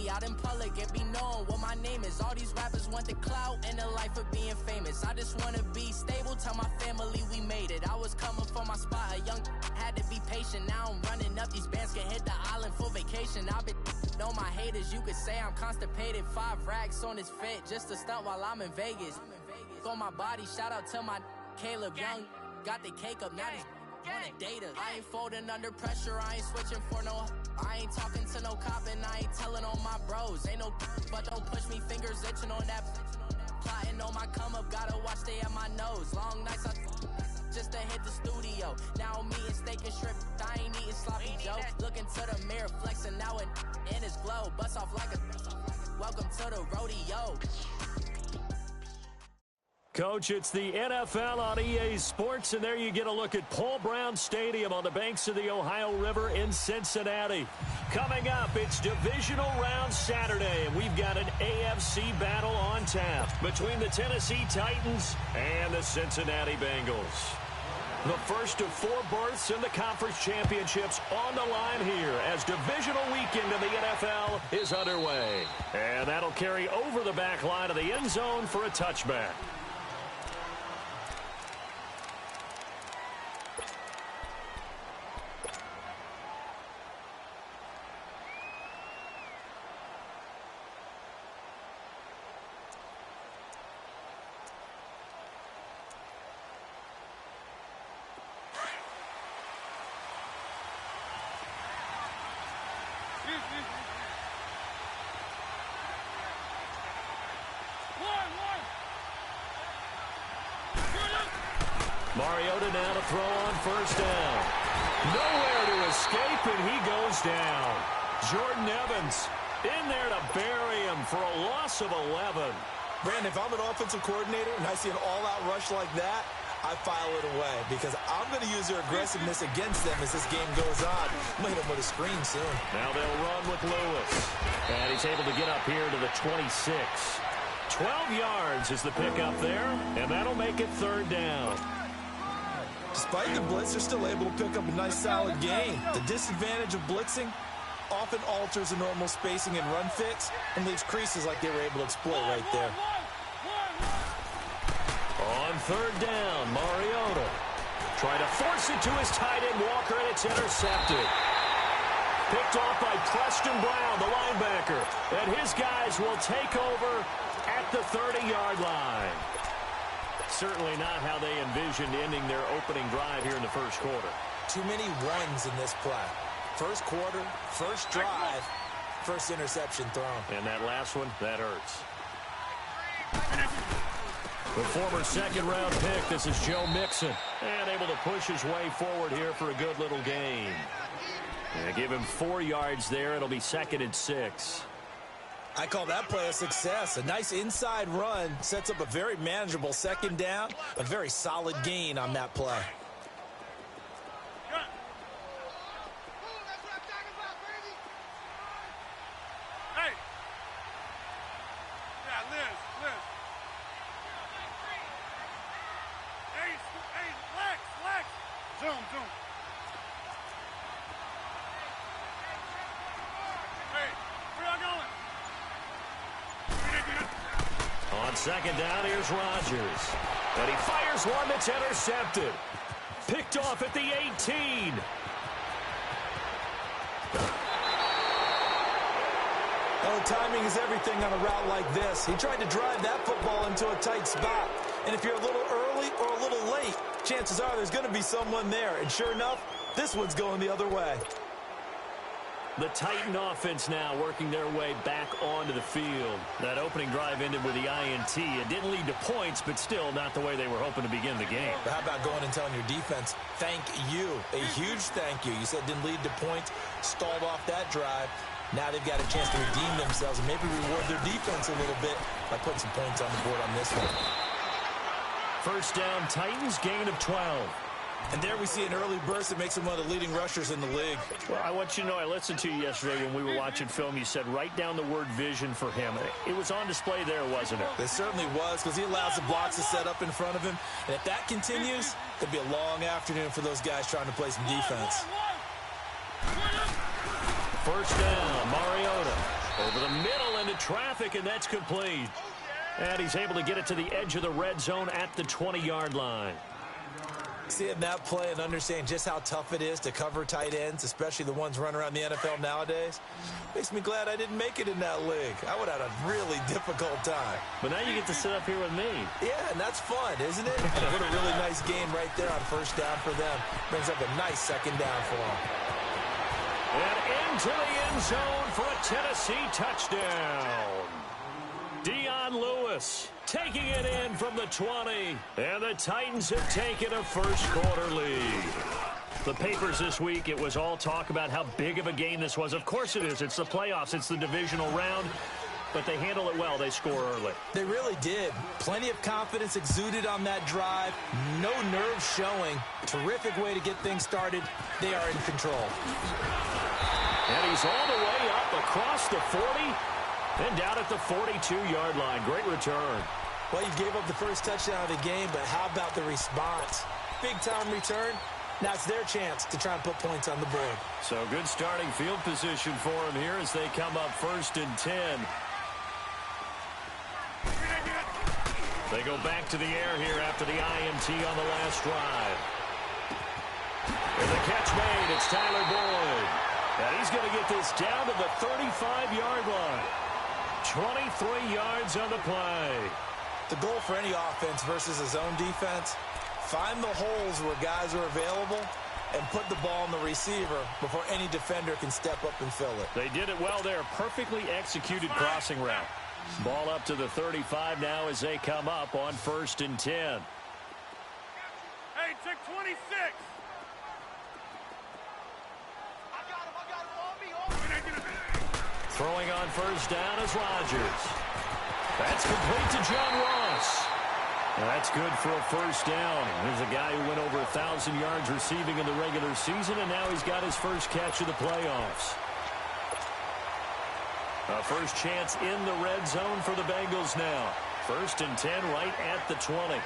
me out in public and be known what my name is. All these rappers want the clout and the life of being famous. I just wanna be stable, tell my family we made it. I was coming for my spot, a young had to be patient. Now I'm running up, these bands can hit the island for vacation. I've been on my haters, you could say I'm constipated. 5 racks on his fit, just to stunt while I'm in Vegas. On my body, shout out to my Caleb Young. Got the cake up, now these wanna date us. I ain't folding under pressure, I ain't switching for no. I ain't talking to no cop and I ain't telling on my bros. Ain't no but don't push me, fingers itching on that. Plotting on my come up, gotta watch stay at my nose. Long nights I just to hit the studio. Now I'm eating steak and shrimp, I ain't eating sloppy Joe. Looking to the mirror, flexing now in his glow. Bust off like a welcome to the rodeo. Coach, it's the NFL on EA Sports, and there you get a look at Paul Brown Stadium on the banks of the Ohio River in Cincinnati. Coming up, it's Divisional Round Saturday, and we've got an AFC battle on tap between the Tennessee Titans and the Cincinnati Bengals. The first of 4 berths in the conference championships on the line here as divisional weekend in the NFL is underway. And that'll carry over the back line of the end zone for a touchback. Mariota now to throw on first down. Nowhere to escape, and he goes down. Jordan Evans in there to bury him for a loss of 11. Brandon, if I'm an offensive coordinator and I see an all-out rush like that, I file it away because I'm going to use their aggressiveness against them as this game goes on. I'm going to hit them with a screen soon. Now they'll run with Lewis. And he's able to get up here to the 26. 12 yards is the pickup there, and that'll make it third down. Despite the blitz, they're still able to pick up a nice solid gain. The disadvantage of blitzing often alters the normal spacing and run fits and leaves creases like they were able to exploit right there. On third down, Mariota trying to force it to his tight end Walker, and it's intercepted. Picked off by Preston Brown, the linebacker. And his guys will take over at the 30-yard line. Certainly not how they envisioned ending their opening drive here in the first quarter. Too many ones in this play. First quarter, first drive, first interception thrown. And that last one, that hurts. The former second-round pick, this is Joe Mixon. And able to push his way forward here for a good little gain. And give him 4 yards there. It'll be 2nd and 6. I call that play a success. A nice inside run sets up a very manageable second down. A very solid gain on that play. On second down, here's Rodgers. And he fires one that's intercepted. Picked off at the 18. Oh, timing is everything on a route like this. He tried to drive that football into a tight spot. And if you're a little early or a little late, chances are there's going to be someone there. And sure enough, this one's going the other way. The Titan offense now working their way back onto the field. That opening drive ended with the INT. It didn't lead to points, but still not the way they were hoping to begin the game. But how about going and telling your defense, thank you, a huge thank you. You said it didn't lead to points, stalled off that drive. Now they've got a chance to redeem themselves and maybe reward their defense a little bit by putting some points on the board on this one. First down, Titans, gain of 12. And there we see an early burst that makes him one of the leading rushers in the league. Well, I want you to know, I listened to you yesterday when we were watching film. You said write down the word vision for him. It was on display there, wasn't it? It certainly was, because he allows the blocks to set up in front of him. And if that continues, it'll be a long afternoon for those guys trying to play some defense. First down, Mariota. Over the middle into traffic, and that's complete. And he's able to get it to the edge of the red zone at the 20-yard line. Seeing that play and understanding just how tough it is to cover tight ends, especially the ones running around the NFL nowadays, makes me glad I didn't make it in that league. I would have had a really difficult time. But now you get to sit up here with me. Yeah, and that's fun, isn't it? What a really nice game right there on first down for them. Brings up a nice second down for them. And into the end zone for a Tennessee touchdown. Dion Lewis taking it in from the 20. And the Titans have taken a first-quarter lead. The papers this week, it was all talk about how big of a game this was. Of course it is. It's the playoffs. It's the divisional round. But they handle it well. They score early. They really did. Plenty of confidence exuded on that drive. No nerves showing. Terrific way to get things started. They are in control. And he's all the way up across the 40 and down at the 42-yard line. Great return. Well, you gave up the first touchdown of the game, but how about the response? Big-time return. Now it's their chance to try and put points on the board. So good starting field position for them here as they come up 1st and 10. They go back to the air here after the INT on the last drive. And the catch made. It's Tyler Boyd. And he's going to get this down to the 35-yard line. 23 yards on the play. The goal for any offense versus a zone defense, find the holes where guys are available and put the ball in the receiver before any defender can step up and fill it. They did it well there. Perfectly executed crossing route. Ball up to the 35 now as they come up on 1st and 10. Hey, check 26. Throwing on first down is Rodgers. That's complete to John Ross. That's good for a first down. There's a guy who went over 1,000 yards receiving in the regular season, and now he's got his first catch of the playoffs. A first chance in the red zone for the Bengals now. 1st and 10 right at the 20.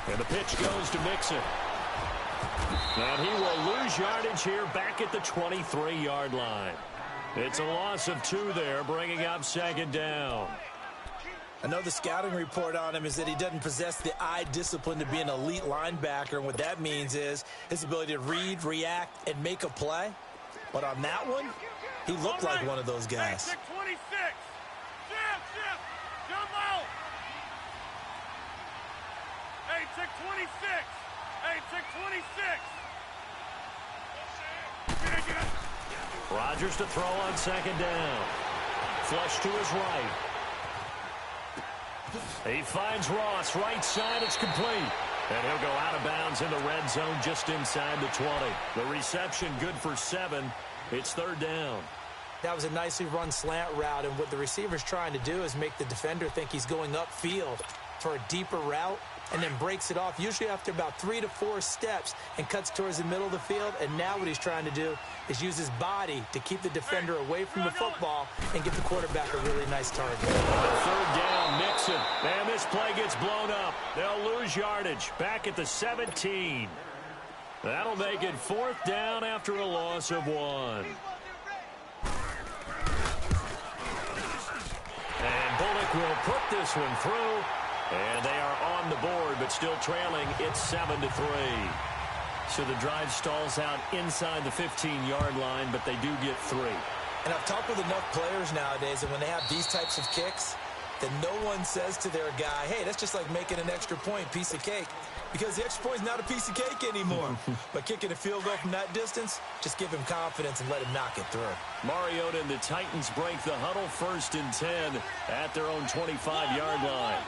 And the pitch goes to Mixon. And he will lose yardage here back at the 23-yard line. It's a loss of 2 there, bringing up 2nd down. I know the scouting report on him is that he doesn't possess the eye discipline to be an elite linebacker, and what that means is his ability to read, react, and make a play. But on that one, he looked like one of those guys. Hey, check 26. Shift. Jump out. Hey, check 26. Hey, check 26. Rodgers to throw on 2nd down. Flush to his right. He finds Ross, right side, it's complete. And he'll go out of bounds in the red zone just inside the 20. The reception good for 7. It's 3rd down. That was a nicely run slant route, and what the receiver's trying to do is make the defender think he's going upfield for a deeper route, and then breaks it off, usually after about 3 to 4 steps, and cuts towards the middle of the field. And now what he's trying to do is use his body to keep the defender away from the football and give the quarterback a really nice target. 3rd down, Mixon. And this play gets blown up. They'll lose yardage back at the 17. That'll make it 4th down after a loss of 1. And Bullock will put this one through. And they are on the board, but still trailing. It's 7-3. So the drive stalls out inside the 15-yard line, but they do get 3. And I've talked with enough players nowadays that when they have these types of kicks, that no one says to their guy, hey, that's just like making an extra point, piece of cake. Because the extra point is not a piece of cake anymore. But kicking a field goal from that distance, just give him confidence and let him knock it through. Mariota and the Titans break the huddle 1st and 10 at their own 25-yard line.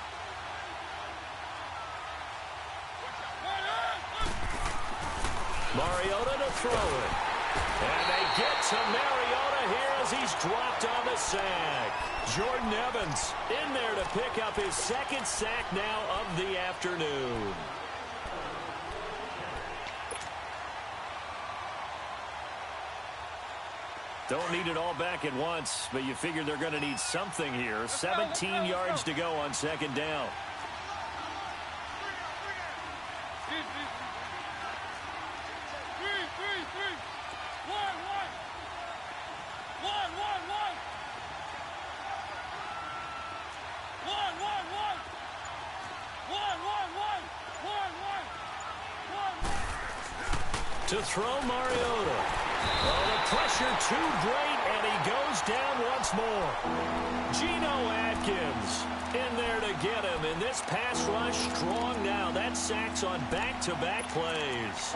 Mariota to throw it. And they get to Mariota here as he's dropped on the sack. Jordan Evans in there to pick up his 2nd sack now of the afternoon. Don't need it all back at once, but you figure they're going to need something here. 17 yards to go on 2nd down. To throw Mariota. Oh, the pressure too great, and he goes down once more. Geno Atkins in there to get him, and this pass rush strong now. That sacks on back-to-back plays.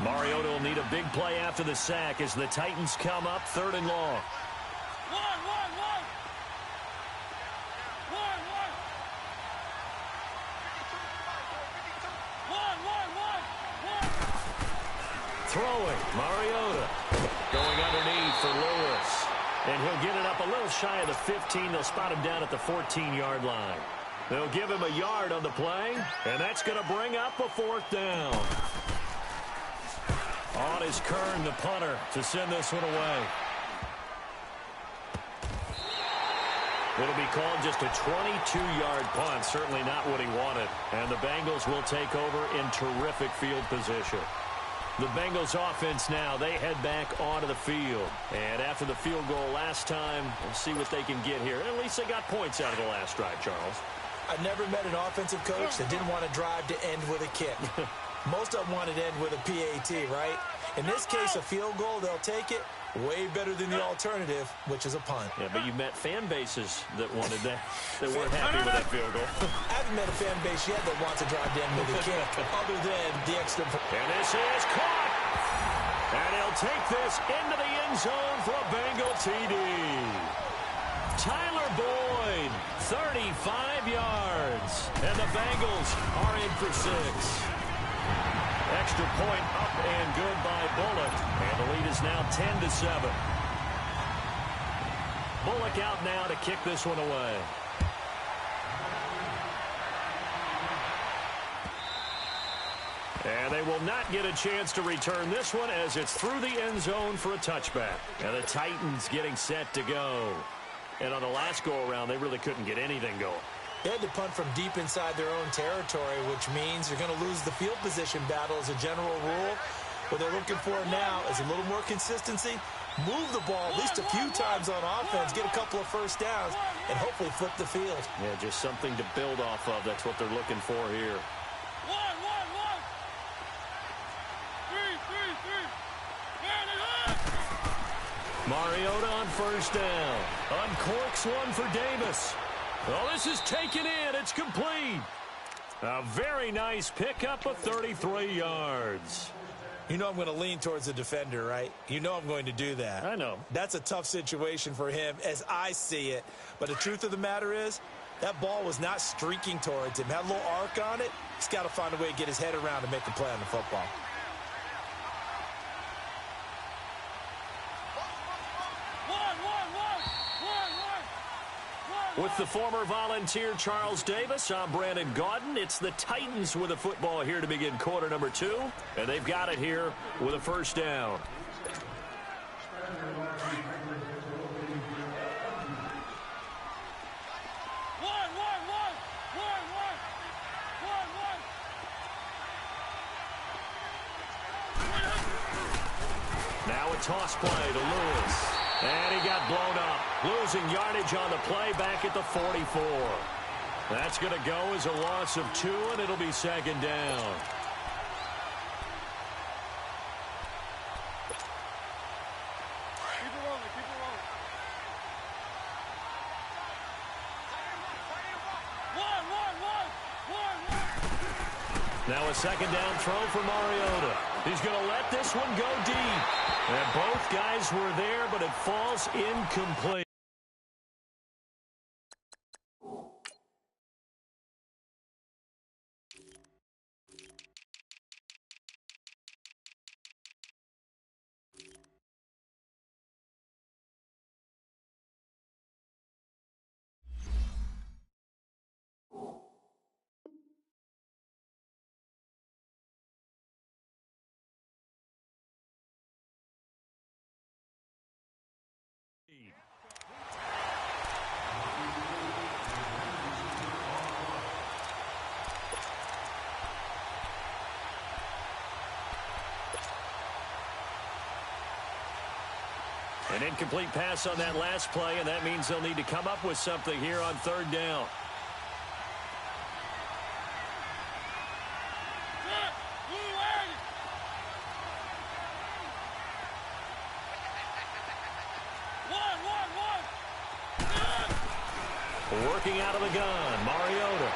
Mariota will need a big play after the sack as the Titans come up 3rd and long. Throwing, Mariota. Going underneath for Lewis. And he'll get it up a little shy of the 15. They'll spot him down at the 14-yard line. They'll give him a yard on the play, and that's going to bring up a 4th down. On is Kern, the punter, to send this one away. It'll be called just a 22-yard punt. Certainly not what he wanted. And the Bengals will take over in terrific field position. The Bengals offense now, they head back onto the field. And after the field goal last time, we'll see what they can get here. At least they got points out of the last drive, Charles. I've never met an offensive coach that didn't want to drive to end with a kick. Most of them wanted to end with a PAT, right? In this case, a field goal, they'll take it. Way better than the alternative, which is a punt. Yeah, but you've met fan bases that wanted that, that weren't happy with that field goal. I haven't met a fan base yet that wants to drive down with a kick, other than the extra. And this is caught. And he'll take this into the end zone for a Bengal TD. Tyler Boyd, 35 yards. And the Bengals are in for 6. Extra point up and good by Bullock. And the lead is now 10-7. Bullock out now to kick this one away. And they will not get a chance to return this one as it's through the end zone for a touchback. And the Titans getting set to go. And on the last go-around, they really couldn't get anything going. They had to punt from deep inside their own territory, which means you're going to lose the field position battle as a general rule. What they're looking for now is a little more consistency, move the ball at least a few times on offense, get a couple of first downs, and hopefully flip the field. Yeah, just something to build off of. That's what they're looking for here. Mariota on first down. Uncorks one for Davis. Oh, this is taken in. It's complete. A very nice pickup of 33 yards. You know I'm going to lean towards the defender, right? You know I'm going to do that. I know. That's a tough situation for him as I see it. But the truth of the matter is, that ball was not streaking towards him. Had a little arc on it. He's got to find a way to get his head around and make a play on the football. With the former Volunteer Charles Davis, I'm Brandon Gaudin. It's the Titans with the football here to begin quarter number 2. And they've got it here with a first down. Now a toss play to Lewis. And he got blown up. Losing yardage on the play back at the 44. That's going to go as a loss of 2, and it'll be second down. Now a second down throw for Mariota. He's going to let this one go deep. And both guys were there, but it falls incomplete. An incomplete pass on that last play, and that means they'll need to come up with something here on third down. Working out of the gun, Mariota.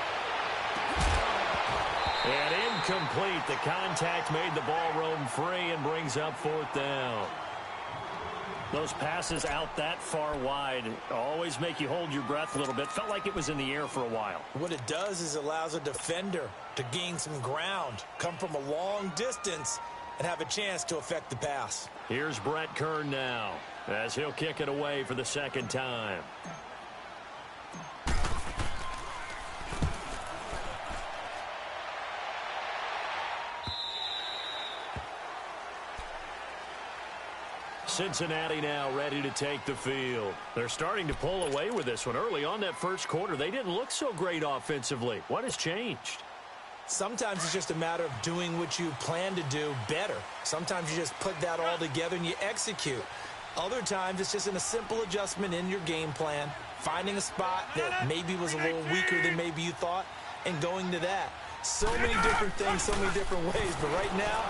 And incomplete. The contact made the ball roam free and brings up 4th down. Those passes out that far wide always make you hold your breath a little bit. Felt like it was in the air for a while. What it does is allows a defender to gain some ground, come from a long distance, and have a chance to affect the pass. Here's Brett Kern now as he'll kick it away for the 2nd time. Cincinnati now ready to take the field. They're starting to pull away with this one. Early on that first quarter, they didn't look so great offensively. What has changed? Sometimes it's just a matter of doing what you plan to do better. Sometimes you just put that all together and you execute. Other times it's just in a simple adjustment in your game plan, finding a spot that maybe was a little weaker than maybe you thought, and going to that. So many different things, so many different ways, but right now,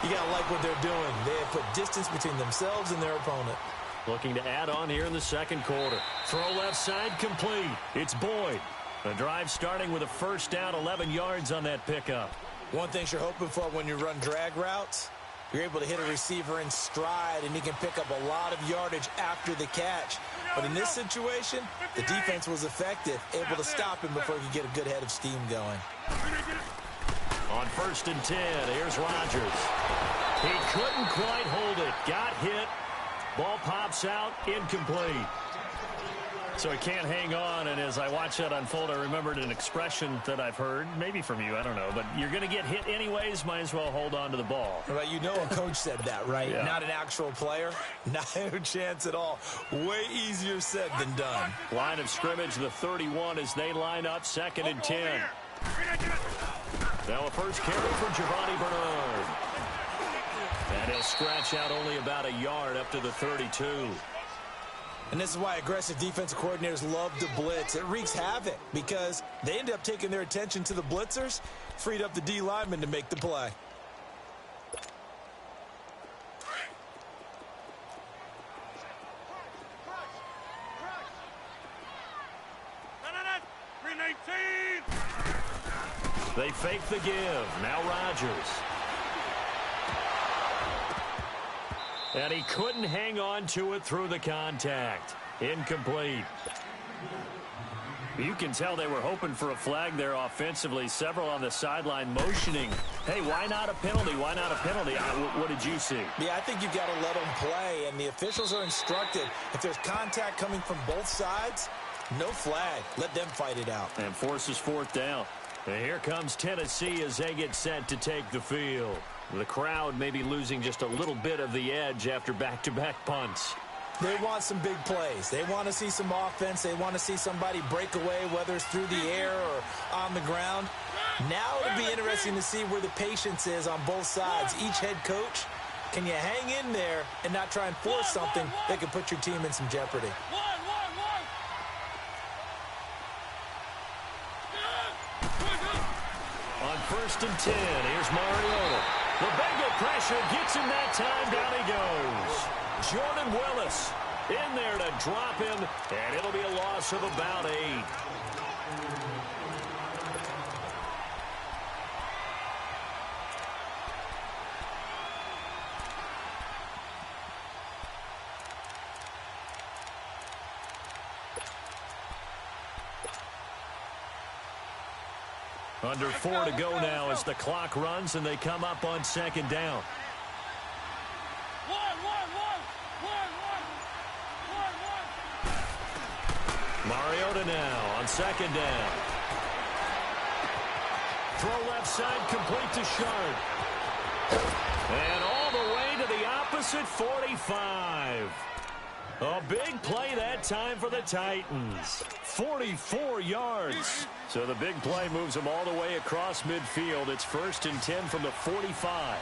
you got to like what they're doing. They have put distance between themselves and their opponent. Looking to add on here in the 2nd quarter. Throw left side complete. It's Boyd. The drive starting with a 1st down, 11 yards on that pickup. One thing you're hoping for when you run drag routes, you're able to hit a receiver in stride, and he can pick up a lot of yardage after the catch. But in this situation, the defense was effective, able to stop him before he could get a good head of steam going. On 1st and 10, here's Rodgers. He couldn't quite hold it. Got hit. Ball pops out. Incomplete. So he can't hang on, and as I watch that unfold, I remembered an expression that I've heard, maybe from you, I don't know, but you're going to get hit anyways, might as well hold on to the ball. Well, you know a coach said that, right? Yeah. Not an actual player. Not a chance at all. Way easier said than done. Line of scrimmage, the 31, as they line up, 2nd and 10. Now a first carry for Giovanni Bernard. And he'll scratch out only about a yard up to the 32. And this is why aggressive defensive coordinators love to blitz. It wreaks havoc because they end up taking their attention to the blitzers, freed up the D lineman to make the play. They fake the give. Now Rodgers. And he couldn't hang on to it through the contact. Incomplete. You can tell they were hoping for a flag there offensively. Several on the sideline motioning. Hey, why not a penalty? Why not a penalty? What did you see? Yeah, I think you've got to let them play, and the officials are instructed. If there's contact coming from both sides, no flag. Let them fight it out. And forces 4th down. And here comes Tennessee as they get set to take the field. The crowd may be losing just a little bit of the edge after back-to-back punts. They want some big plays. They want to see some offense. They want to see somebody break away, whether it's through the air or on the ground. Now it'll be interesting to see where the patience is on both sides. Each head coach, can you hang in there and not try and force something that could put your team in some jeopardy? On 1st and 10, here's Mariota. The Bengal pressure gets him that time. Down he goes. Jordan Willis in there to drop him, and it'll be a loss of about 8. Under 4 to go now as the clock runs and they come up on 2nd down. Mariota now on 2nd down. Throw left side complete to Sharp. And all the way to the opposite 45. A big play that time for the Titans. 44 yards. So the big play moves them all the way across midfield. It's 1st and 10 from the 45.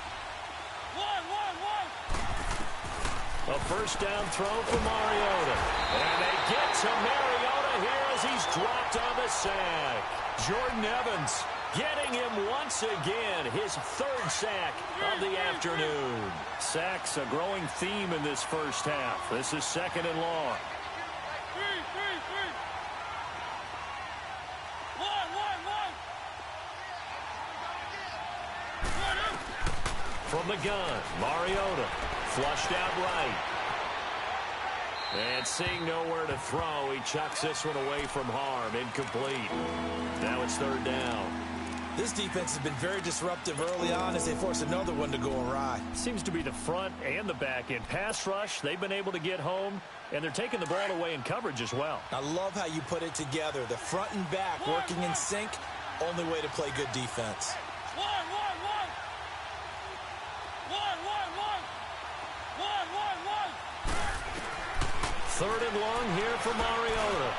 A 1st down throw for Mariota. And they get to Mariota here as he's dropped on the sack. Jordan Evans getting him once again, his 3rd sack of the afternoon. Sacks a growing theme in this first half. This is 2nd and long. From the gun, Mariota flushed out right. And seeing nowhere to throw, he chucks this one away from harm. Incomplete. Now it's third down. This defense has been very disruptive early on as they force another one to go awry. Seems to be the front and the back end. Pass rush, they've been able to get home, and they're taking the ball away in coverage as well. I love how you put it together. The front and back working in sync. Only way to play good defense. Third and long here for Mariota.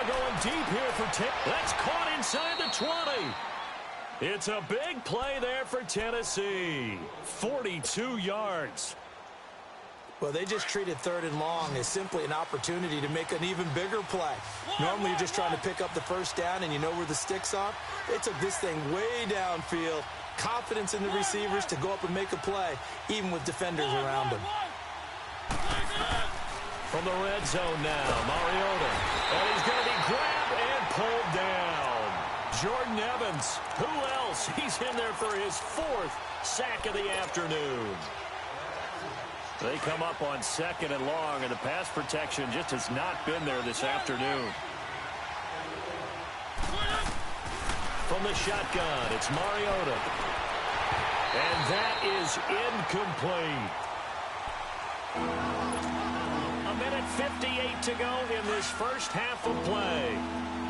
Going deep here for 10. That's caught inside the 20. It's a big play there for Tennessee. 42 yards. Well, they just treated third and long as simply an opportunity to make an even bigger play. Normally, you're just trying to pick up the first down and you know where the sticks are. They took this thing way downfield. Confidence in the receivers to go up and make a play, even with defenders around them. From the red zone now, Mariota. And he's going to be grabbed and pulled down. Jordan Evans. Who else? He's in there for his 4th sack of the afternoon. They come up on second and long, and the pass protection just has not been there this afternoon. From the shotgun, it's Mariota. And that is incomplete. 1:58 to go in this first half of play.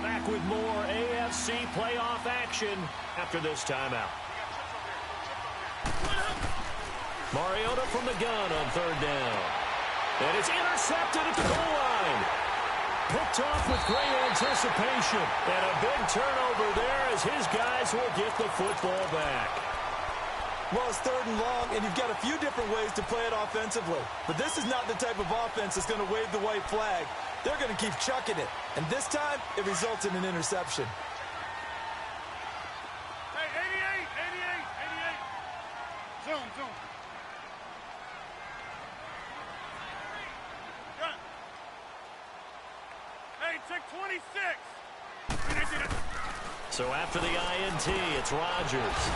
Back with more AFC playoff action after this timeout. Mariota from the gun on third down. And it's intercepted at the goal line. Picked off with great anticipation. And a big turnover there as his guys will get the football back. Well, it's third and long, and you've got a few different ways to play it offensively. But this is not the type of offense that's going to wave the white flag. They're going to keep chucking it. And this time, it results in an interception. Hey, 88. Zoom. Got it. Hey, check 26. So after the INT, it's Rodgers.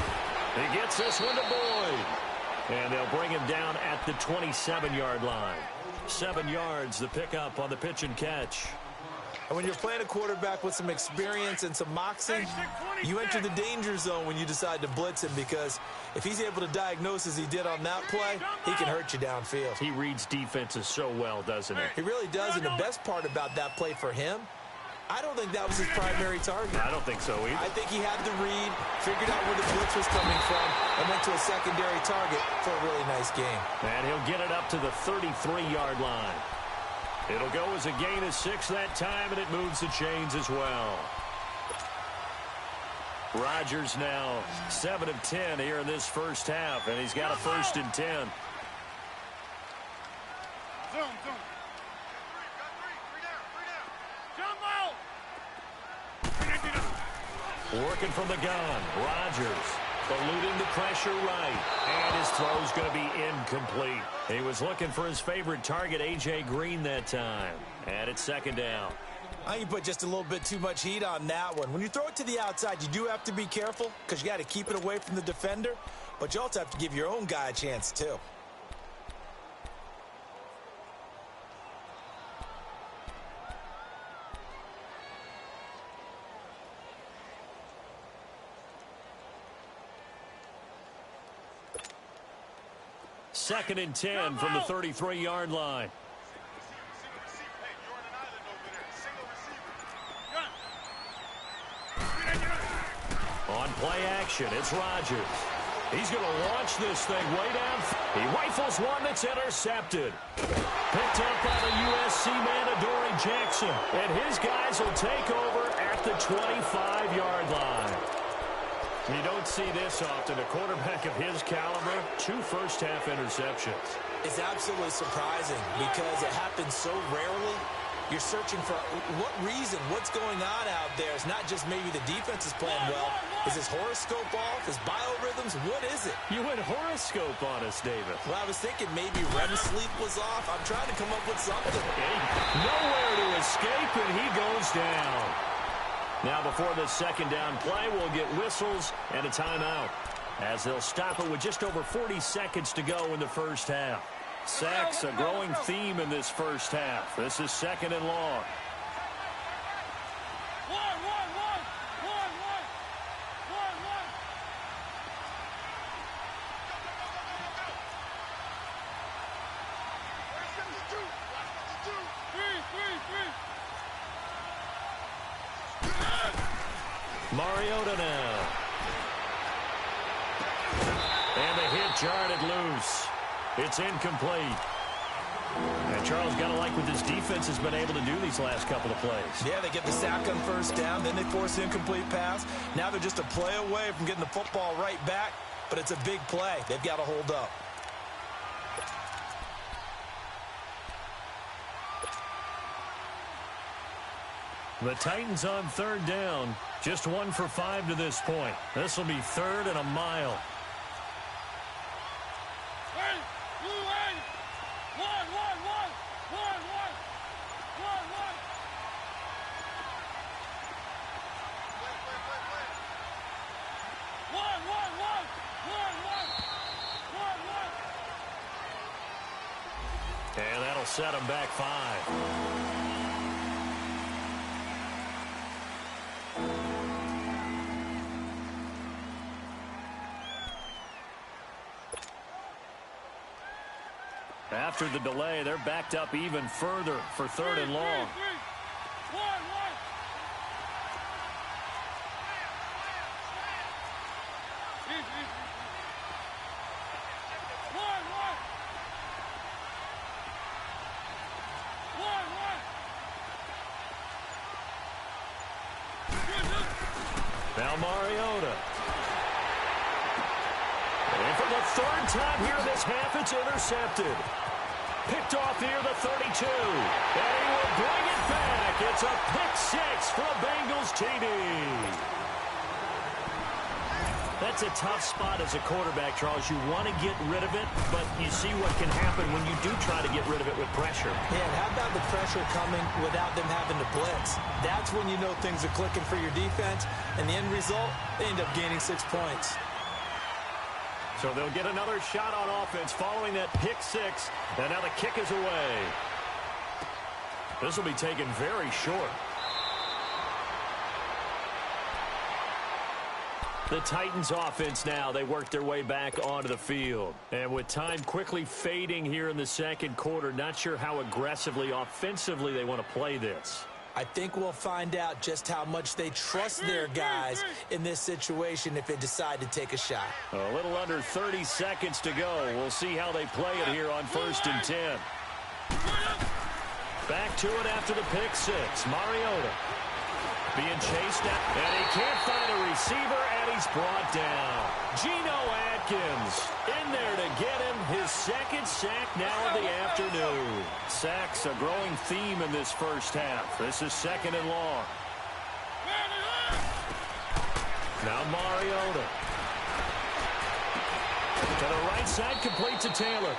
He gets this one to Boyd. And they'll bring him down at the 27-yard line. 7 yards, the pickup on the pitch and catch. And when you're playing a quarterback with some experience and some moxie, you enter the danger zone when you decide to blitz him, because if he's able to diagnose as he did on that play, he can hurt you downfield. He reads defenses so well, doesn't he? He really does, and the best part about that play for him, I don't think that was his primary target. I don't think so either. I think he had the read, figured out where the blitz was coming from, and went to a secondary target for a really nice game. And he'll get it up to the 33-yard line. It'll go as a gain of 6 that time, and it moves the chains as well. Rodgers now 7 of 10 here in this first half, and he's got a 1st and 10. Zoom. Working from the gun, Rodgers eluding the pressure right, and his throw's going to be incomplete. He was looking for his favorite target, A.J. Green, that time. And it's second down. I think you put just a little bit too much heat on that one. When you throw it to the outside, you do have to be careful because you got to keep it away from the defender, but you also have to give your own guy a chance too. Second and 10 from the 33-yard line. On play action, it's Rodgers. He's going to launch this thing way down. He rifles one that's intercepted. Picked up by the USC man, Adoree Jackson. And his guys will take over at the 25-yard line. You don't see this often. A quarterback of his caliber, 2 first-half interceptions. It's absolutely surprising because it happens so rarely. You're searching for what reason, what's going on out there. It's not just maybe the defense is playing well. Is his horoscope off? His biorhythms? What is it? You went horoscope on us, David. Well, I was thinking maybe REM sleep was off. I'm trying to come up with something. Nowhere to escape, and he goes down. Now, before the second down play, we'll get whistles and a timeout. as they'll stop it with just over 40 seconds to go in the first half. Sacks, a growing theme in this first half. This is 2nd and long. Mariota now. And the hit jarred it loose. It's incomplete. And Charles, got to like what this defense has been able to do these last couple of plays. Yeah, they get the sack on first down, then they force an incomplete pass. Now they're just a play away from getting the football right back, but it's a big play. They've got to hold up. The Titans on 3rd down. Just 1 for 5 to this point. This will be 3rd and a mile. And that'll set them back 5. After the delay, they're backed up even further for 3rd and long. Now Mariota. And for the 3rd time here in this half, it's intercepted. Picked off near the 32. And he will bring it back. It's a pick 6 for a Bengals TD. That's a tough spot as a quarterback, Charles. You want to get rid of it, but you see what can happen when you do try to get rid of it with pressure. Yeah, and how about the pressure coming without them having to blitz? That's when you know things are clicking for your defense, and the end result, they end up gaining 6 points. So they'll get another shot on offense following that pick 6, and now the kick is away. This will be taken very short. The Titans offense now, they work their way back onto the field. And with time quickly fading here in the 2nd quarter, not sure how aggressively, offensively they want to play this. I think we'll find out just how much they trust their guys in this situation if they decide to take a shot. A little under 30 seconds to go. We'll see how they play it here on 1st and 10. Back to it after the pick 6. Mariota being chased out, and he can't find a receiver, and he's brought down. Geno Atkins in there to get him his 2nd sack now of the afternoon. Sacks, a growing theme in this first half. This is 2nd and long. Now Mariota. To the right side, complete to Taylor.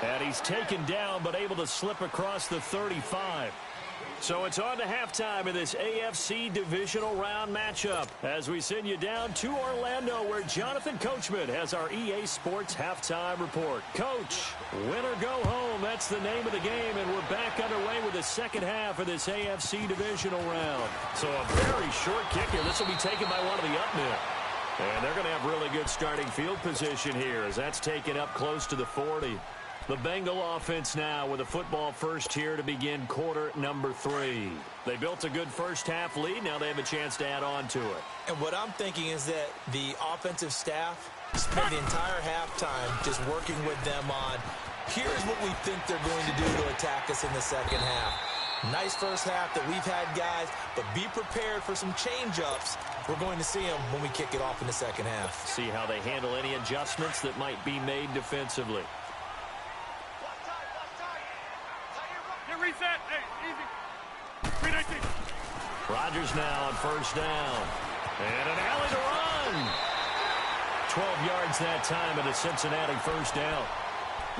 And he's taken down, but able to slip across the 35. So it's on to halftime in this AFC divisional round matchup as we send you down to Orlando where Jonathan Coachman has our EA Sports halftime report. Coach, win or go home, that's the name of the game, and we're back underway with the 2nd half of this AFC divisional round. So a very short kick here. This will be taken by one of the up men. And they're going to have really good starting field position here as that's taken up close to the 40. The Bengal offense now with a football first here to begin quarter number 3. They built a good first half lead. Now they have a chance to add on to it. And what I'm thinking is that the offensive staff spent the entire halftime just working with them on, here's what we think they're going to do to attack us in the 2nd half. Nice first half that we've had, guys, but be prepared for some change-ups. We're going to see them when we kick it off in the 2nd half. See how they handle any adjustments that might be made defensively. Reset. Hey, easy. 319. Rodgers now on 1st down. And an alley to run. 12 yards that time at a Cincinnati 1st down.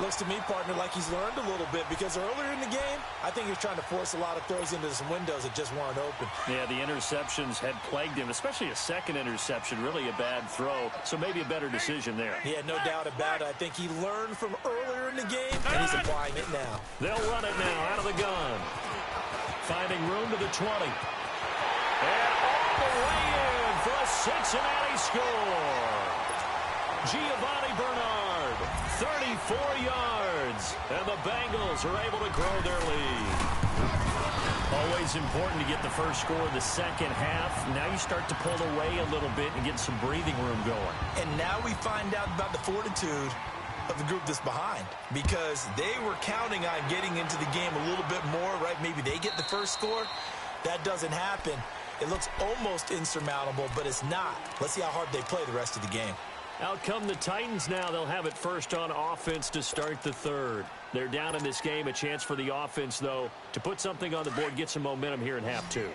Looks to me, partner, like he's learned a little bit because earlier in the game, I think he was trying to force a lot of throws into some windows that just weren't open. Yeah, the interceptions had plagued him, especially a second interception, really a bad throw. So maybe a better decision there. Yeah, no doubt about it. I think he learned from earlier in the game, and he's applying it now. They'll run it now out of the gun. Finding room to the 20. And all the way in for a Cincinnati score. Giovanni Bernard, 34 yards, and the Bengals are able to grow their lead. Always important to get the first score of the second half. Now you start to pull away a little bit and get some breathing room going. And now we find out about the fortitude of the group that's behind, because they were counting on getting into the game a little bit more, right? Maybe they get the first score. That doesn't happen. It looks almost insurmountable, but it's not. Let's see how hard they play the rest of the game. Out come the Titans now. They'll have it first on offense to start the third. They're down in this game. A chance for the offense, though, to put something on the board, get some momentum here in half two.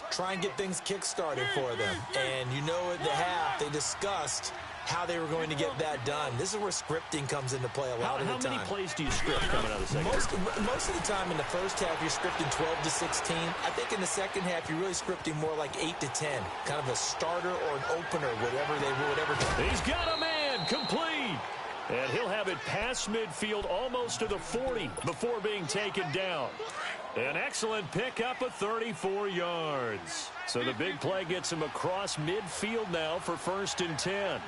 Try and get things kick-started for them. And you know at the half, they discussed how they were going to get that done. This is where scripting comes into play a lot of the time. How many plays do you script coming out of the second half? Most of the time in the first half, you're scripting 12 to 16. I think in the second half, you're really scripting more like 8 to 10. Kind of a starter or an opener, whatever. He's got a man, complete. And he'll have it past midfield almost to the 40 before being taken down. An excellent pickup of 34 yards. So the big play gets him across midfield now for 1st and 10.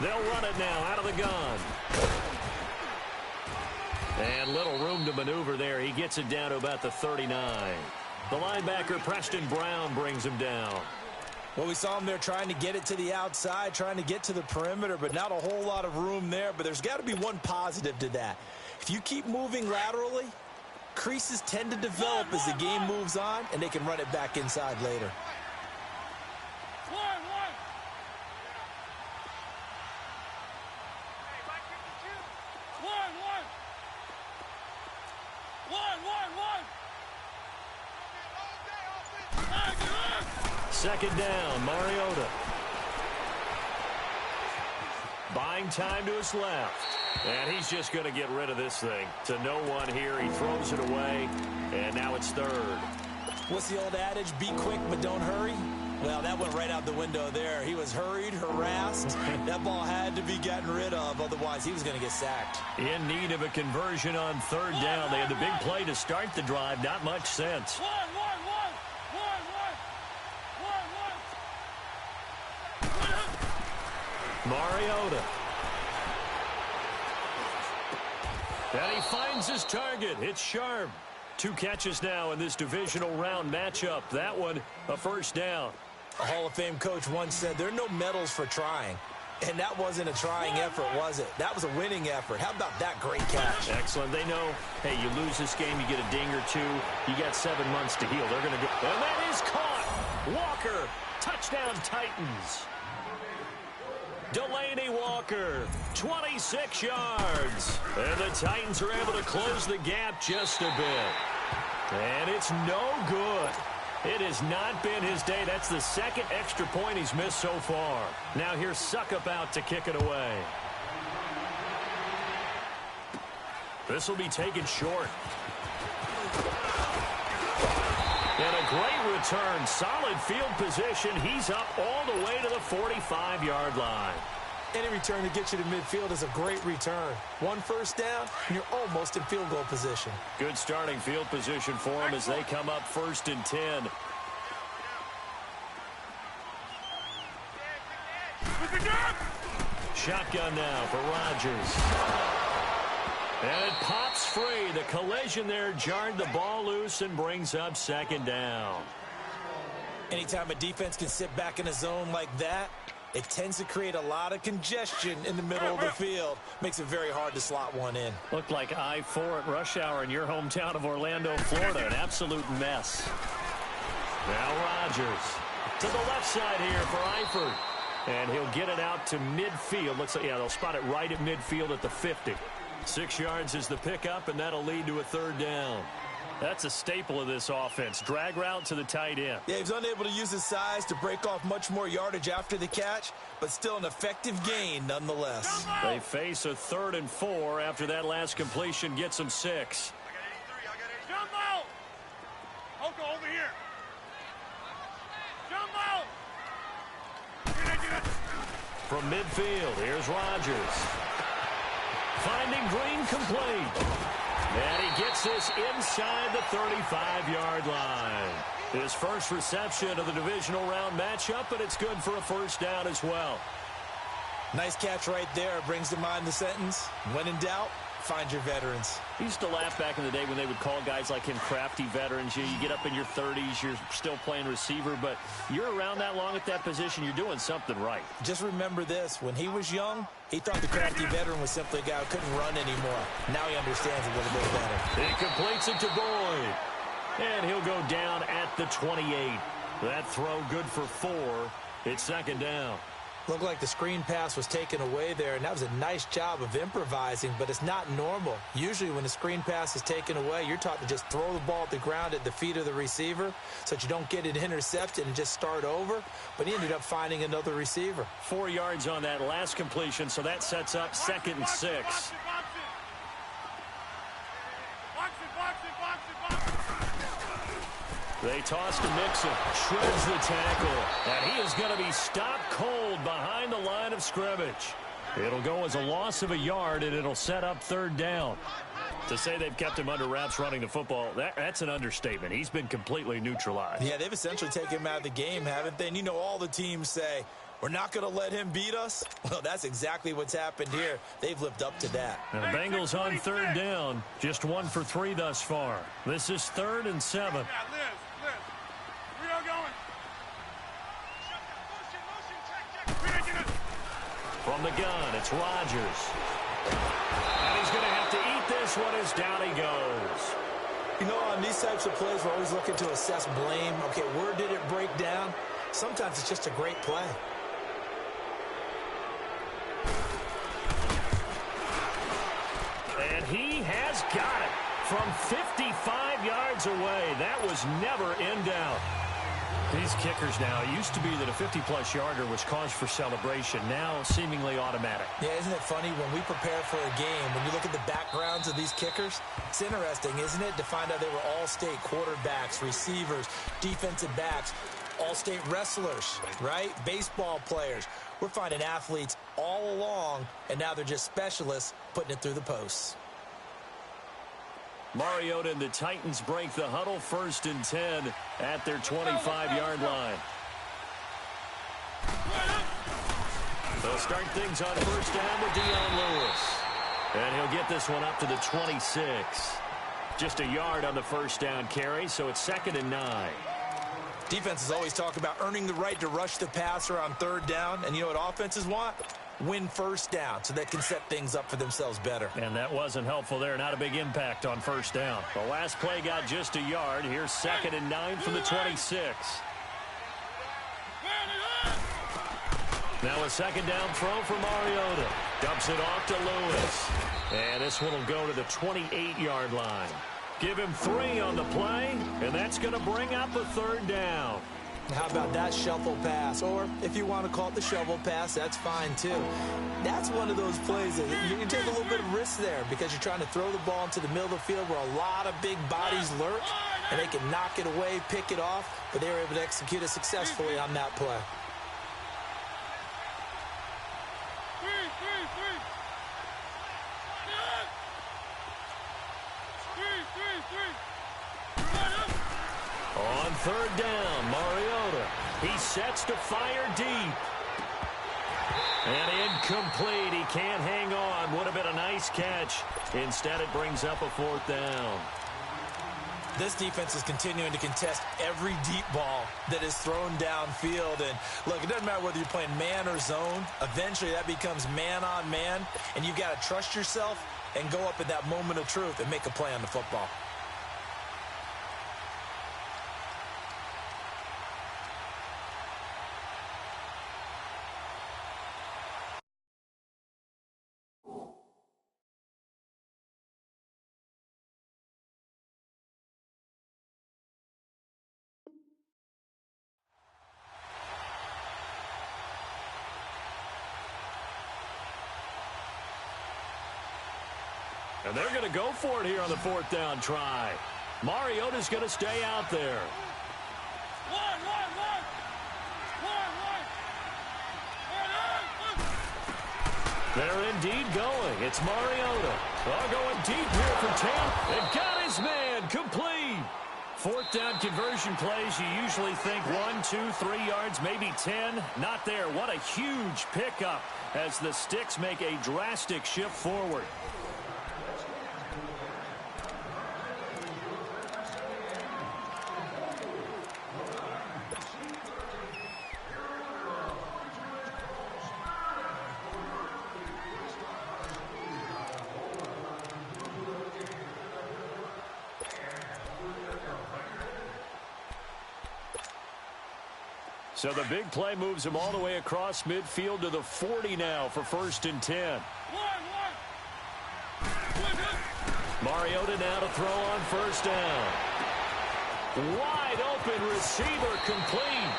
They'll run it now out of the gun. And little room to maneuver there. He gets it down to about the 39. The linebacker, Preston Brown, brings him down. Well, we saw him there trying to get it to the outside, trying to get to the perimeter, but not a whole lot of room there. But there's got to be one positive to that. If you keep moving laterally, creases tend to develop as the game moves on, and they can run it back inside later. Second down, Mariota. Buying time to his left. And he's just going to get rid of this thing. To no one here. He throws it away. And now it's third. What's the old adage? Be quick, but don't hurry. Well, that went right out the window there. He was hurried, harassed. That ball had to be gotten rid of. Otherwise, he was going to get sacked. In need of a conversion on third down. They had the big play to start the drive. Not much sense. Mariota. And he finds his target. It's Sharp. 2 catches now in this divisional round matchup. That one, a first down. A Hall of Fame coach once said there are no medals for trying. And that wasn't a trying effort, was it? That was a winning effort. How about that great catch? Excellent. They know, hey, you lose this game, you get a ding or 2. You got 7 months to heal. They're going to do. And that is caught. Walker. Touchdown, Titans. Delaney Walker, 26 yards. And the Titans are able to close the gap just a bit. And it's no good. It has not been his day. That's the second extra point he's missed so far. Now here's Suckup out to kick it away. This will be taken short. And a great return. Solid field position. He's up all the way to the 45-yard line. Any return to get you to midfield is a great return. 1 first down, and you're almost in field goal position. Good starting field position for him as they come up 1st and 10. Shotgun now for Rodgers. And it pops free. The collision there jarred the ball loose and brings up 2nd down. Anytime a defense can sit back in a zone like that, it tends to create a lot of congestion in the middle of the field. Makes it very hard to slot one in. Looked like I-4 at rush hour in your hometown of Orlando, Florida. An absolute mess. Now Rodgers to the left side here for Eifert. And he'll get it out to midfield. Looks like, yeah, they'll spot it right at midfield at the 50. 6 yards is the pickup, and that'll lead to a 3rd down. That's a staple of this offense. Drag route to the tight end. Yeah, he's unable to use his size to break off much more yardage after the catch, but still an effective gain nonetheless. They face a 3rd and 4 after that last completion gets them 6. Jumbo! Hoka, over here. Jumbo! Get it. From midfield, here's Rodgers. Finding Green complete. And he gets this inside the 35-yard line. His first reception of the divisional round matchup, and it's good for a first down as well. Nice catch right there. Brings to mind the sentence, when in doubt, find your veterans. I used to laugh back in the day when they would call guys like him crafty veterans. You get up in your 30s, you're still playing receiver, but you're around that long at that position, you're doing something right. Just remember this. When he was young, he thought the crafty veteran was simply a guy who couldn't run anymore. Now he understands it a little bit better. He completes it to Boyd. And he'll go down at the 28. That throw good for 4. It's second down. Looked like the screen pass was taken away there, and that was a nice job of improvising, but it's not normal. Usually when the screen pass is taken away, you're taught to just throw the ball at the ground at the feet of the receiver so that you don't get it intercepted and just start over, but he ended up finding another receiver. 4 yards on that last completion, so that sets up 2nd and 6. They toss to Mixon, shreds the tackle, and he is going to be stopped cold behind the line of scrimmage. It'll go as a loss of a yard, and it'll set up 3rd down. To say they've kept him under wraps running the football, that's an understatement. He's been completely neutralized. Yeah, they've essentially taken him out of the game, haven't they? And you know all the teams say, we're not going to let him beat us. Well, that's exactly what's happened here. They've lived up to that. And the Bengals on 3rd down, just 1 for 3 thus far. This is 3rd and 7. Yeah, Liz. Where y'all going? From the gun, it's Rodgers. And he's going to have to eat this one as down he goes. You know, on these types of plays, we're always looking to assess blame. Okay, where did it break down? Sometimes it's just a great play. And he has got it from 55 yards away. That was never in doubt. These kickers now, it used to be that a 50-plus yarder was cause for celebration. Now seemingly automatic. Yeah, isn't it funny when we prepare for a game, when you look at the backgrounds of these kickers, it's interesting, isn't it, to find out they were all-state quarterbacks, receivers, defensive backs, all-state wrestlers, right? Baseball players. We're finding athletes all along, and now they're just specialists putting it through the posts. Mariota and the Titans break the huddle, 1st and 10 at their 25-yard line. They'll start things on 1st down with Dion Lewis. And he'll get this one up to the 26. Just a yard on the 1st down carry, so it's 2nd and 9. Defenses always talk about earning the right to rush the passer on 3rd down, and you know what offenses want? Win 1st down so they can set things up for themselves better. And that wasn't helpful there. Not a big impact on 1st down. The last play got just a yard. Here's 2nd and 9 from the 26. Now a 2nd down throw for Mariota. Dumps it off to Lewis. And this one will go to the 28-yard line. Give him 3 on the play, and that's going to bring up a 3rd down. How about that shuffle pass? Or if you want to call it the shovel pass, that's fine too. That's one of those plays that you can take a little bit of risk there because you're trying to throw the ball into the middle of the field where a lot of big bodies lurk, and they can knock it away, pick it off, but they were able to execute it successfully on that play. On 3rd down, Mariota. He sets to fire deep. And incomplete. He can't hang on. Would have been a nice catch. Instead, it brings up a 4th down. This defense is continuing to contest every deep ball that is thrown downfield. And look, it doesn't matter whether you're playing man or zone. Eventually, that becomes man on man. And you've got to trust yourself and go up at that moment of truth and make a play on the football. And they're going to go for it here on the 4th down try. Mariota's going to stay out there. They're indeed going. It's Mariota. Going deep here for 10. And got his man complete. 4th down conversion plays, you usually think 1, 2, 3 yards, maybe 10. Not there. What a huge pickup as the Sticks make a drastic shift forward. So the big play moves him all the way across midfield to the 40 now for 1st and 10. Mariota now to throw on 1st down. Wide open receiver complete.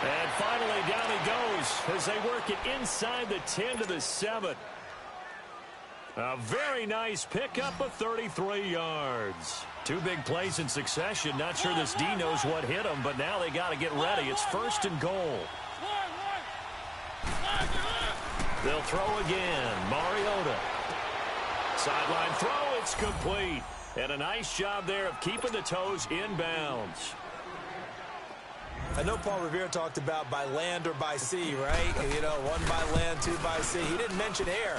And finally down he goes as they work it inside the 10 to the 7. A very nice pickup of 33 yards. 2 big plays in succession. Not sure this D knows what hit him, but now they got to get ready. It's 1st and goal. They'll throw again. Mariota. Sideline throw. It's complete. And a nice job there of keeping the toes inbounds. I know Paul Revere talked about by land or by sea, right? You know, 1 by land, 2 by sea. He didn't mention air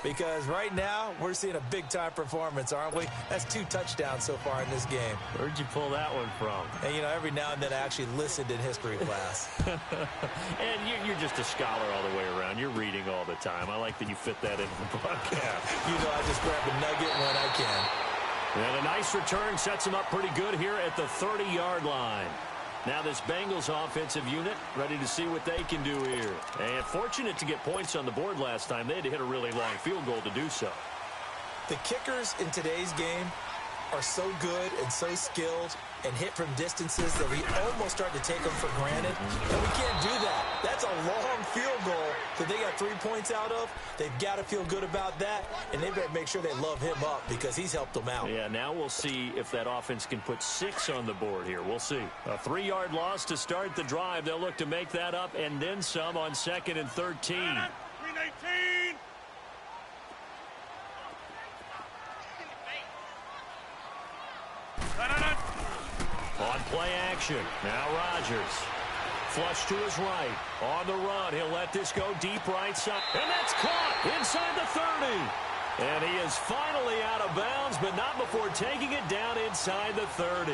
because right now we're seeing a big-time performance, aren't we? That's 2 touchdowns so far in this game. Where'd you pull that one from? And, you know, every now and then I actually listened in history class. And you're just a scholar all the way around. You're reading all the time. I like that you fit that into the broadcast. You know, I just grab a nugget when I can. And a nice return sets him up pretty good here at the 30-yard line. Now this Bengals offensive unit ready to see what they can do here. And fortunate to get points on the board last time. They had to hit a really long field goal to do so. The kickers in today's game are so good and so skilled and hit from distances that we almost start to take them for granted. And we can't do that. That's a long field goal that they got 3 points out of. They've got to feel good about that, and they better make sure they love him up because he's helped them out. Yeah, now we'll see if that offense can put 6 on the board here. We'll see. A 3-yard loss to start the drive. They'll look to make that up and then some on 2nd and 13. 319. On play action. Now Rodgers. Flush to his right. On the run. He'll let this go deep right side. And that's caught inside the 30. And he is finally out of bounds, but not before taking it down inside the 30.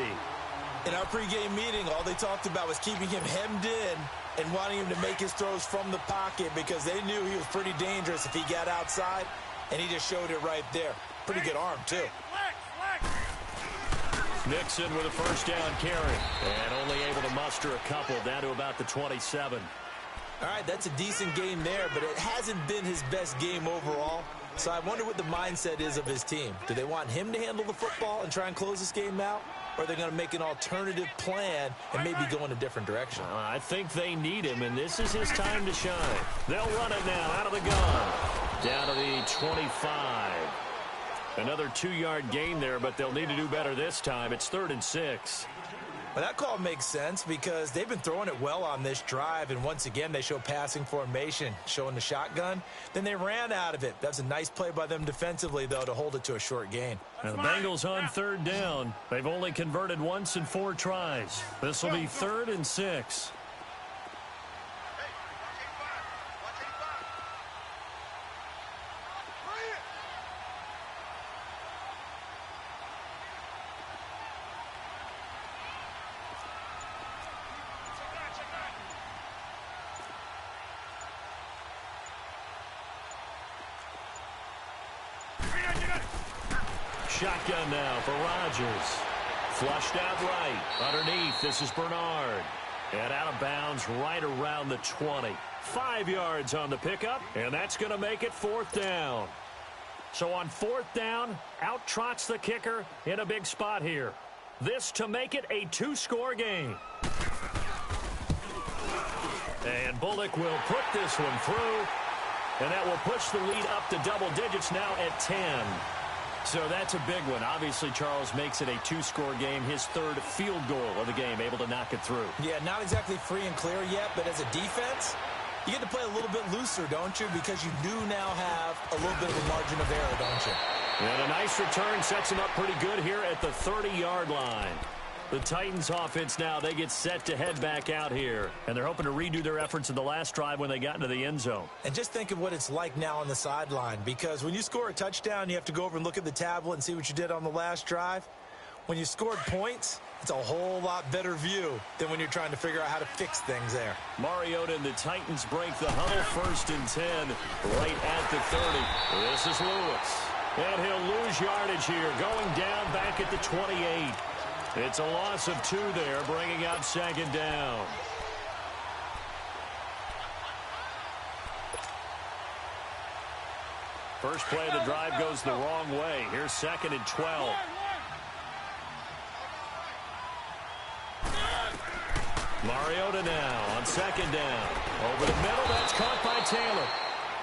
In our pregame meeting, all they talked about was keeping him hemmed in and wanting him to make his throws from the pocket because they knew he was pretty dangerous if he got outside, and he just showed it right there. Pretty good arm, too. Nixon with a 1st down carry. And only able to muster a couple down to about the 27. All right, that's a decent game there, but it hasn't been his best game overall. So I wonder what the mindset is of his team. Do they want him to handle the football and try and close this game out? Or are they going to make an alternative plan and maybe go in a different direction? I think they need him, and this is his time to shine. They'll run it now out of the gun. Down to the 25. Another 2-yard gain there, but they'll need to do better this time. It's 3rd and 6. Well, that call makes sense because they've been throwing it well on this drive, and once again they show passing formation, showing the shotgun. Then they ran out of it. That's a nice play by them defensively, though, to hold it to a short gain. Now the Bengals on 3rd down. They've only converted once in 4 tries. This will be 3rd and 6. Shotgun now for Rodgers. Flushed out right. Underneath, this is Bernard. And out of bounds right around the 20. 5 yards on the pickup, and that's going to make it 4th down. So on 4th down, out trots the kicker in a big spot here. This to make it a 2-score game. And Bullock will put this one through, and that will push the lead up to double digits now at 10. So that's a big one. Obviously, Charles makes it a two-score game, his third field goal of the game, able to knock it through. Yeah, not exactly free and clear yet, but as a defense, you get to play a little bit looser, don't you? Because you do now have a little bit of a margin of error, don't you? And a nice return sets him up pretty good here at the 30-yard line. The Titans offense now, they get set to head back out here. And they're hoping to redo their efforts in the last drive when they got into the end zone. And just think of what it's like now on the sideline. Because when you score a touchdown, you have to go over and look at the tablet and see what you did on the last drive. When you scored points, it's a whole lot better view than when you're trying to figure out how to fix things there. Mariota and the Titans break the huddle, 1st and 10, right at the 30. This is Lewis. And he'll lose yardage here, going down back at the 28. It's a loss of 2 there, bringing up 2nd down. First play of the drive goes the wrong way. Here's 2nd and 12. Mariota now on 2nd down. Over the middle, that's caught by Taylor.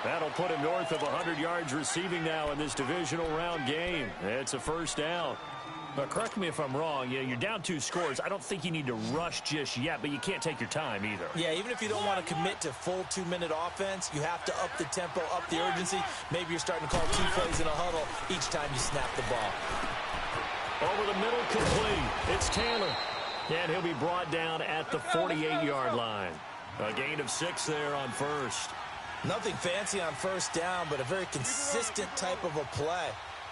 That'll put him north of 100 yards receiving now in this divisional round game. It's a 1st down. But correct me if I'm wrong, you're down 2 scores. I don't think you need to rush just yet, but you can't take your time either. Yeah, even if you don't want to commit to full 2-minute offense, you have to up the tempo, up the urgency. Maybe you're starting to call 2 plays in a huddle each time you snap the ball. Over the middle, complete. It's Taylor. And he'll be brought down at the 48-yard line. A gain of 6 there on 1st. Nothing fancy on 1st down, but a very consistent type of a play.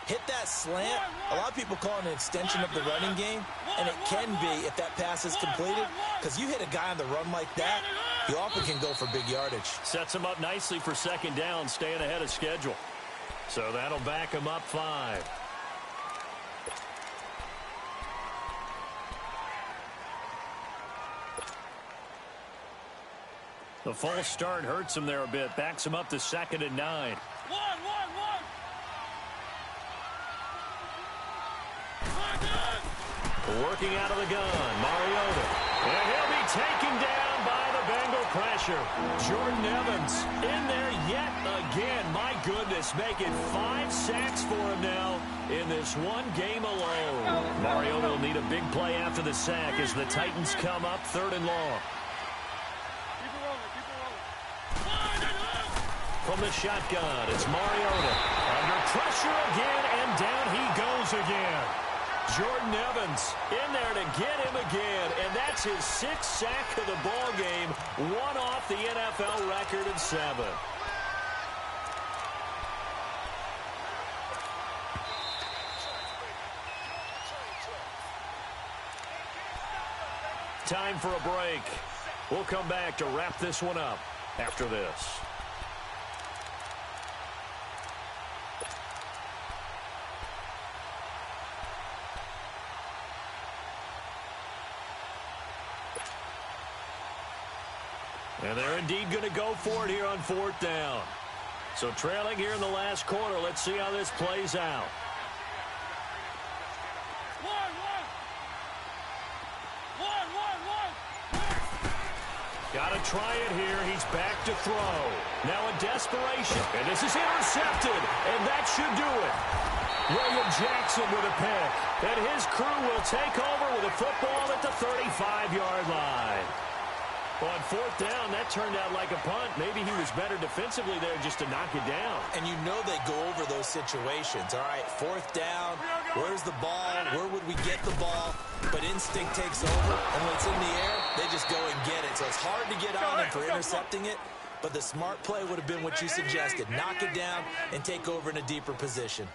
Hit that slant. A lot of people call it an extension of the running game, and it can be if that pass is completed, because you hit a guy on the run like that, you often can go for big yardage. Sets him up nicely for 2nd down, staying ahead of schedule. So that'll back him up 5. The false start hurts him there a bit. Backs him up to 2nd and 9. Working out of the gun, Mariota. And he'll be taken down by the Bengal pressure. Jordan Evans in there yet again. My goodness, making 5 sacks for him now in this one game alone. Mariota will need a big play after the sack as the Titans come up 3rd and long. From the shotgun, it's Mariota. Under pressure again, and down he goes again. Jordan Evans in there to get him again, and that's his 6th sack of the ball game, one off the NFL record of 7. Time for a break. We'll come back to wrap this one up after this. And they're indeed going to go for it here on 4th down. So trailing here in the last quarter. Let's see how this plays out. Got to try it here. He's back to throw. Now in desperation. And this is intercepted. And that should do it. William Jackson with a pick. And his crew will take over with a football at the 35-yard line. Well, on 4th down, that turned out like a punt. Maybe he was better defensively there just to knock it down. And you know they go over those situations. All right, 4th down, where's the ball? Where would we get the ball? But instinct takes over, and when it's in the air, they just go and get it. So it's hard to get on him for intercepting it, but the smart play would have been what you suggested. Knock it down and take over in a deeper position.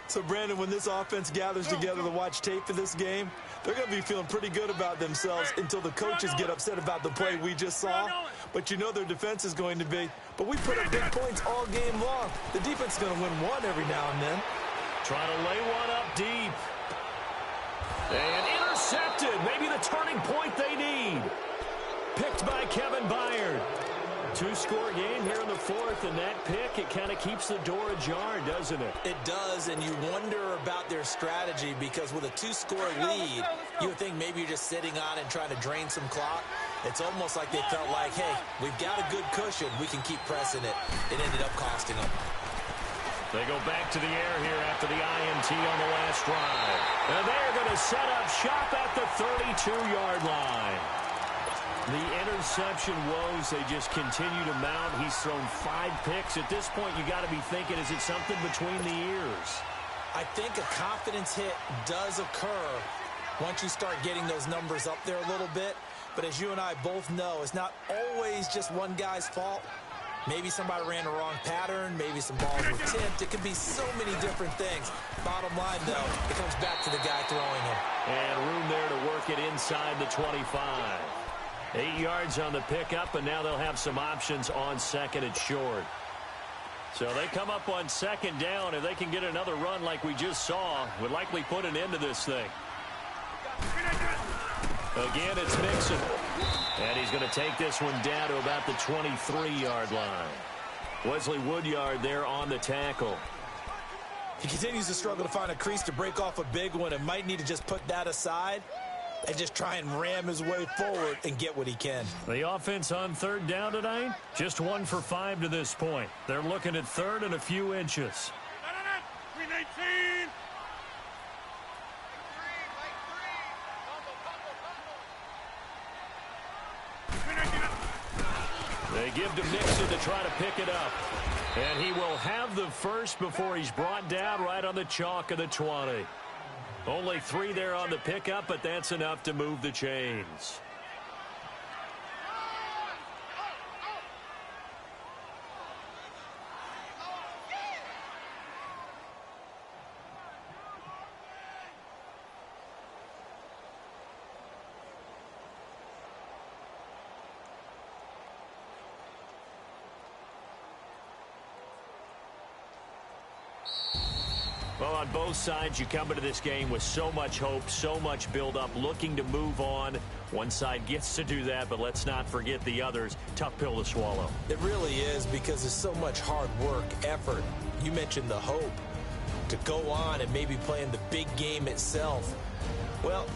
So, Brandon, when this offense gathers together to watch tape for this game, they're going to be feeling pretty good about themselves until the coaches get upset about the play we just saw. But you know their defense is going to be. But we put up big points all game long. The defense is going to win one every now and then. Trying to lay one up deep. And intercepted. Maybe the turning point they need. Picked by Kevin Byard. 2-score game here in the 4th, and that pick, it kind of keeps the door ajar, doesn't it? It does, and you wonder about their strategy because with a 2-score lead, you would think maybe you're just sitting on it and trying to drain some clock. It's almost like they felt like, hey, we've got a good cushion. We can keep pressing it. It ended up costing them. They go back to the air here after the INT on the last drive. And they're going to set up shop at the 32-yard line. The interception woes, they just continue to mount. He's thrown 5 picks. At this point, you got to be thinking, is it something between the ears? I think a confidence hit does occur once you start getting those numbers up there a little bit. But as you and I both know, it's not always just one guy's fault. Maybe somebody ran the wrong pattern. Maybe some balls were tipped. It could be so many different things. Bottom line, though, it comes back to the guy throwing it. And room there to work it inside the 25. 8 yards on the pickup, and now they'll have some options on second and short. So they come up on second down. If they can get another run like we just saw, would likely put an end to this thing. Again, it's Mixon. And he's going to take this one down to about the 23-yard line. Wesley Woodyard there on the tackle. He continues to struggle to find a crease to break off a big one and might need to just put that aside and just try and ram his way forward and get what he can. The offense on third down tonight, just 1 for 5 to this point. They're looking at third and a few inches. Green 18. They give to Mixon to try to pick it up. And he will have the first before he's brought down right on the chalk of the 20. Only 3 there on the pickup, but that's enough to move the chains. Well, on both sides, you come into this game with so much hope, so much build-up, looking to move on. One side gets to do that, but let's not forget the others. Tough pill to swallow. It really is, because there's so much hard work, effort. You mentioned the hope to go on and maybe play in the big game itself. Well,